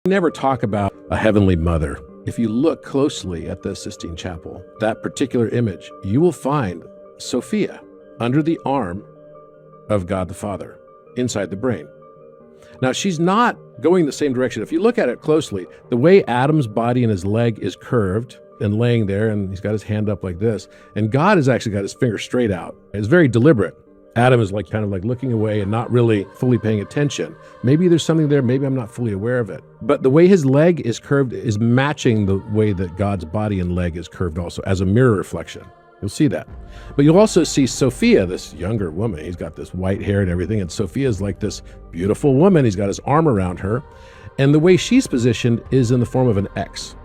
never talk about a heavenly mother. If you look closely at the Sistine Chapel, that particular image, you will find Sophia under the arm of God the Father, inside the brain. Now, she's not going the same direction. If you look at it closely, the way Adam's body and his leg is curved and laying there, and he's got his hand up like this, and God has actually got his finger straight out. It's very deliberate. Adam is like kind of like looking away and not really fully paying attention. Maybe there's something there, maybe I'm not fully aware of it. But the way his leg is curved is matching the way that God's body and leg is curved also, as a mirror reflection. You'll see that. But you'll also see Sophia, this younger woman. He's got this white hair and everything, and Sophia's like this beautiful woman. He's got his arm around her. And the way she's positioned is in the form of an X.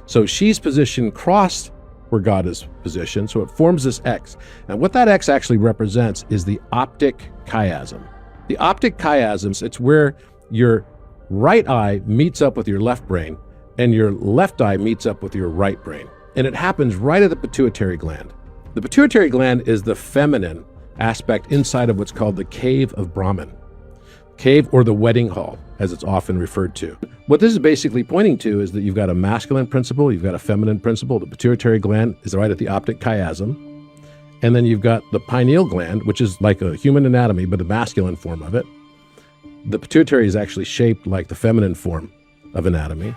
So she's positioned crossed where God is positioned, so it forms this X. And what that X actually represents is the optic chiasm. The optic chiasm, it's where your right eye meets up with your left brain, and your left eye meets up with your right brain. And it happens right at the pituitary gland. The pituitary gland is the feminine aspect inside of what's called the cave of Brahman. Cave, or the wedding hall, as it's often referred to. What this is basically pointing to is that you've got a masculine principle, you've got a feminine principle. The pituitary gland is right at the optic chiasm. And then you've got the pineal gland, which is like a human anatomy, but a masculine form of it. The pituitary is actually shaped like the feminine form of anatomy.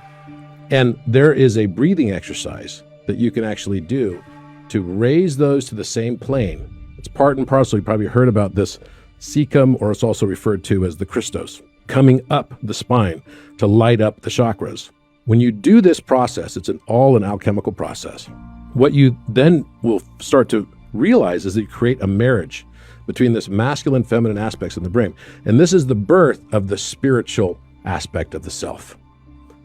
And there is a breathing exercise that you can actually do to raise those to the same plane. It's part and parcel. You probably heard about this cecum, or it's also referred to as the Christos, coming up the spine to light up the chakras. When you do this process, it's all an alchemical process. What you then will start to realize is that you create a marriage between this masculine, feminine aspects in the brain. And this is the birth of the spiritual aspect of the self.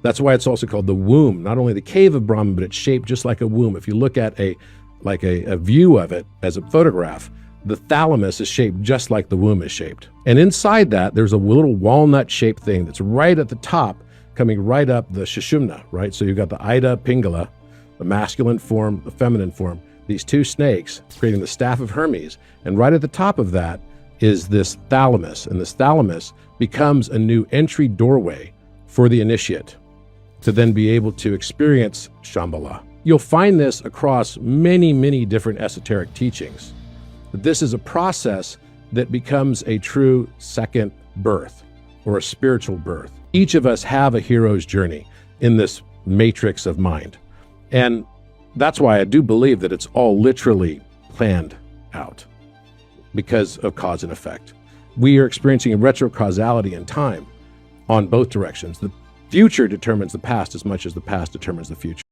That's why it's also called the womb, not only the cave of Brahman, but it's shaped just like a womb. If you look at a view of it as a photograph, the thalamus is shaped just like the womb is shaped. And inside that, there's a little walnut-shaped thing that's right at the top, coming right up the Sushumna, right? So you've got the Ida Pingala, the masculine form, the feminine form, these two snakes creating the staff of Hermes. And right at the top of that is this thalamus. And this thalamus becomes a new entry doorway for the initiate to then be able to experience Shambhala. You'll find this across many, many different esoteric teachings. This is a process that becomes a true second birth, or a spiritual birth. Each of us have a hero's journey in this matrix of mind. And that's why I do believe that it's all literally planned out because of cause and effect. We are experiencing a retrocausality in time on both directions. The future determines the past as much as the past determines the future.